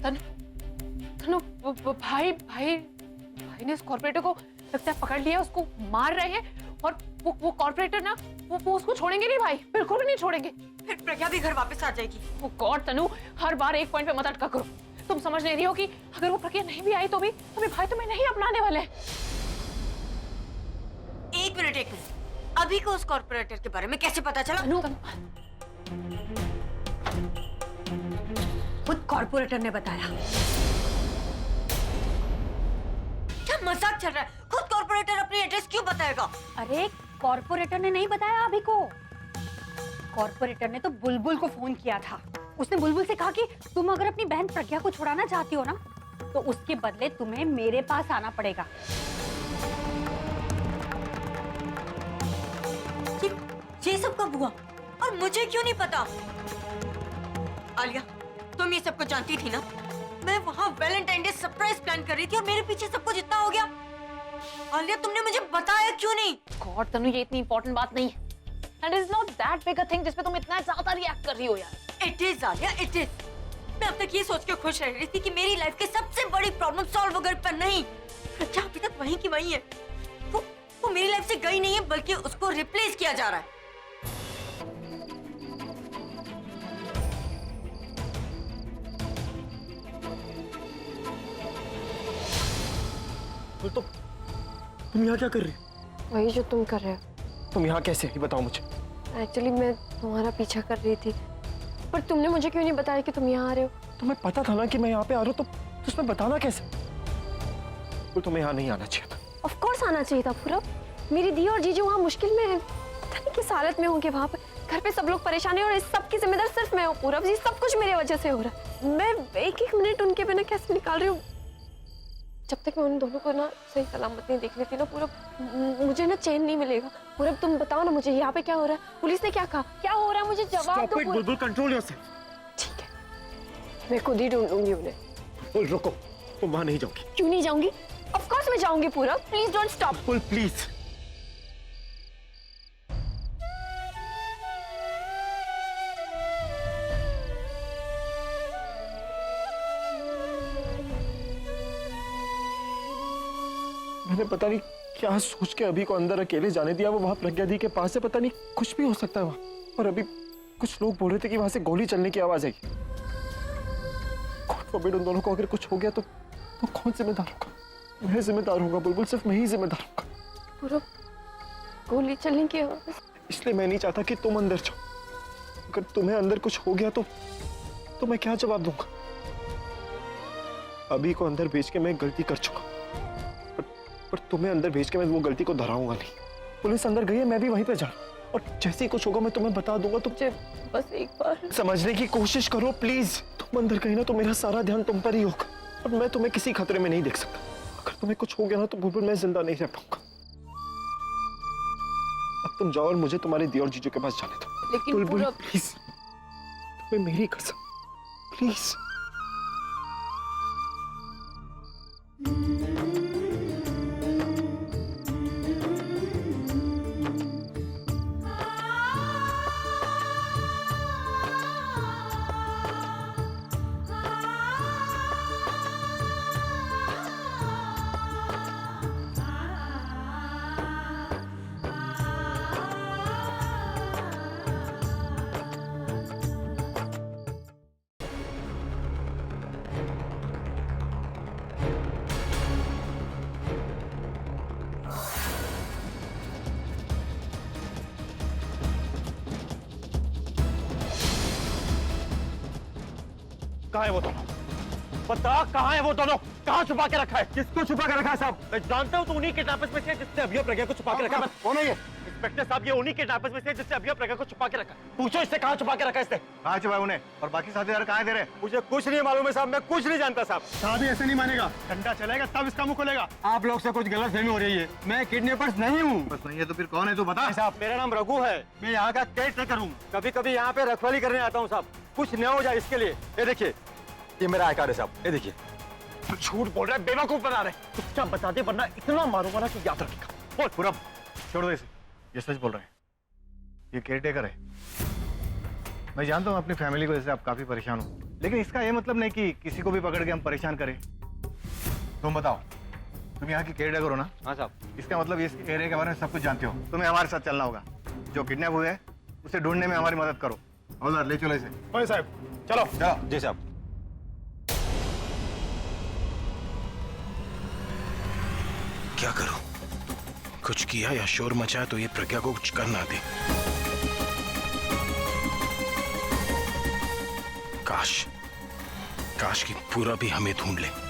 तनु भाई भाई भाई ने उस कॉर्पोरेटर को लगता है पकड़ लिया, उसको मार रहे हैं और वो कॉर्पोरेटर ना वो उसको छोड़ेंगे नहीं भाई, बिल्कुल भी नहीं छोड़ेंगे। फिर प्रज्ञा भी घर वापस आ जाएगी। वो गॉड तनु, हर बार एक पॉइंट पे मत अटका करो। तुम समझ नहीं रही हो कि अगर वो प्रज्ञा नहीं भी आई तो भी भाई तुम्हें नहीं अपनाने वाले हैं। एक मिनट, अभी को उस कॉर्पोरेटर के बारे में कैसे पता चला? खुद कॉर्पोरेटर ने बताया। क्या मजाक चल रहा है? खुद कॉर्पोरेटर अपनी एड्रेस क्यों बताएगा? अरे कॉर्पोरेटर ने नहीं बताया अभी को। कॉर्पोरेटर ने तो बुलबुल को फोन किया था। उसने बुलबुल से कहा कि तुम अगर अपनी बहन प्रज्ञा को छुड़ाना चाहती हो ना, तो उसके बदले तुम्हें मेरे पास आना पड़ेगा। ये सब कब हुआ और मुझे क्यों नहीं पता? आलिया, तुम ये सब कुछ जानती थी ना? मैं वहाँ वैलेंटाइन डे सरप्राइज प्लान कर रही थी और मेरे पीछे सब कुछ इतना हो गया। आलिया, तुमने मुझे बताया क्यों नहीं? गॉड तनु, ये इतनी इंपॉर्टेंट बात नहीं है। And it's not that big a thing जिस पे तुम इतना ज्यादा रिएक्ट कर रही हो यार। It is Alia, it is। मैं अब तक ये सोच के खुश रह रही थी कि मेरी लाइफ की सबसे बड़ी प्रॉब्लम सॉल्व वगैरह पर नहीं। प्रज्ञा अभी तक वहीं की वहीं है। वो मेरी लाइफ से गई नहीं है, बल्कि उसको रिप्लेस किया जा रहा है। तो तुम यहाँ क्या कर रही हो? वही जो तुम कर रहे हो। तुम यहाँ कैसे आई बताओ मुझे। एक्चुअली मैं तुम्हारा पीछा कर रही थी, पर तुमने मुझे क्यों नहीं बताया कि तुम यहाँ आ रहे हो? तुम्हें पता था ना कि मैं यहाँ पे आ रहा हूँ, तो उसमें बताना कैसे? तो तुम्हें यहाँ नहीं आना चाहिए था। ऑफ कोर्स आना चाहिए था पूरब। मेरी दी और जीजू वहाँ मुश्किल में है, पता नहीं किस हालत में होंगे वहाँ पे। घर पे सब लोग परेशान हैं और इस सब की जिम्मेदार सिर्फ मैं हूँ पूरब। ये सब कुछ मेरे वजह से हो रहा है। मैं एक एक मिनट उनके बिना कैसे निकाल रही हूँ। जब तक मैं उन दोनों को ना सही सलामत नहीं देख लेती ना पूरब, मुझे ना चैन नहीं मिलेगा। पूरब तुम बताओ ना मुझे, यहाँ पे क्या हो रहा है? पुलिस ने क्या कहा? क्या हो रहा है? मुझे जवाब दो। बुलबुल, कंट्रोल योरसेल्फ। ठीक है, मैं खुद ही ढूंढूंगी उन्हें। बुलबुल रुको, तुम वहाँ नहीं जाओगी। क्यों नहीं जाऊंगी? ऑफ कोर्स मैं जाऊंगी पूरब। Please don't stop. Bulbul please. मैंने पता नहीं क्या सोच के अभी को अंदर अकेले जाने दिया। वो वहां प्रज्ञा दी के पास है, पता नहीं कुछ भी हो सकता है वहां। और अभी कुछ लोग बोल रहे थे कि वहां से गोली चलने की आवाज आई। गॉड फॉरबिड, उन दोनों को अगर कुछ हो गया तो कौन जिम्मेदार होगा? मैं जिम्मेदार होगा बुलबुल, सिर्फ मैं ही जिम्मेदार होगा। पूरब, गोली चलने की आवाज? इसलिए मैं नहीं चाहता कि तुम अंदर जाओ। अगर तुम्हें अंदर कुछ हो गया तो मैं क्या जवाब दूंगा? अभी को अंदर भेज के मैं गलती कर चुका, पर तुम्हें अंदर भेज के मैं वो गलती को दोहराऊंगा नहीं। पुलिस अंदर गई है, मैं भी वहीं पे जा रहा हूं, और जैसे ही कुछ होगा मैं तुम्हें बता दूंगा। तुम बस एक बार समझने की कोशिश करो प्लीज। तुम अंदर गई ना तो मेरा सारा ध्यान तुम पर ही होगा, और मैं तुम्हें किसी खतरे में नहीं देख सकता। अगर तुम्हें कुछ हो गया ना तो बुलबुल मैं जिंदा नहीं रह पाऊंगा। अब तुम जाओ और मुझे तुम्हारे दी और जीजू के पास जाने दो। लेकिन बुलबुल प्लीज, तुम्हें मेरी कसम, प्लीज। कहाँ है वो दोनों? बता, कहाँ है वो दोनों? कहाँ छुपा के रखा है? किसको छुपा के रखा है साहब? मैं जानता हूँ तो उन्हीं किडनैपर्स में से जिसने अभी प्रज्ञा को छुपा के रखा है। कौन है ये? इंस्पेक्टर साहब, ये उन्हीं किडनैपर्स में से जिसने अभी प्रज्ञा को छुपा के रखा है। पूछो इससे कहाँ छुपा के रखा है इसने? कहाँ छुपाया उन्हें? और बाकी साथीदार कहाँ दे रहे? मुझे कुछ नहीं मालूम है साहब, मैं कुछ नहीं जानता साहब। साहब ऐसे नहीं मानेगा, डंडा चलेगा तब इसका मुंह खुलेगा। आप लोग से कुछ गलतफहमी हो रही है, मैं किडनैपर्स नहीं हूँ। बस नहीं है तो फिर कौन है तू बता। साहब मेरा नाम रघु है, मैं यहाँ का केयर टेकर हूँ। कभी कभी यहाँ पे रखवाली करने आता हूँ साहब, कुछ न हो जाए इसके लिए। ये देखिए, ये मेरा आई कार्ड है साहब, ये देखिए। तू झूठ बोल रहा है, बेवकूफ बना रहे। चुपचाप बता दे वरना इतना मारूंगा ना कि याद रखेगा। बोल पूरा, छोड़ दो इसे, ये सच बोल रहे हैं। ये केयर टेकर है। मैं जानता हूँ अपनी फैमिली की वजह से आप काफी परेशान हो, लेकिन इसका ये मतलब नहीं कि किसी को भी पकड़ के हम परेशान करें। तुम बताओ, तुम यहाँ की केयरटेकर हो ना? हाँ साहब। इसका मतलब ये एरिया के बारे में सब कुछ जानते हो। तुम्हें हमारे साथ चलना होगा। जो किडनैप हुए हैं उसे ढूंढने में हमारी मदद करो। हवलदार ले चलो इसे। भाई साहब चलो। चलो। जी साहब। क्या करूं? कुछ किया या शोर मचाया तो ये प्रज्ञा को कुछ कर ना दे। काश कि पूरा भी हमें ढूंढ ले।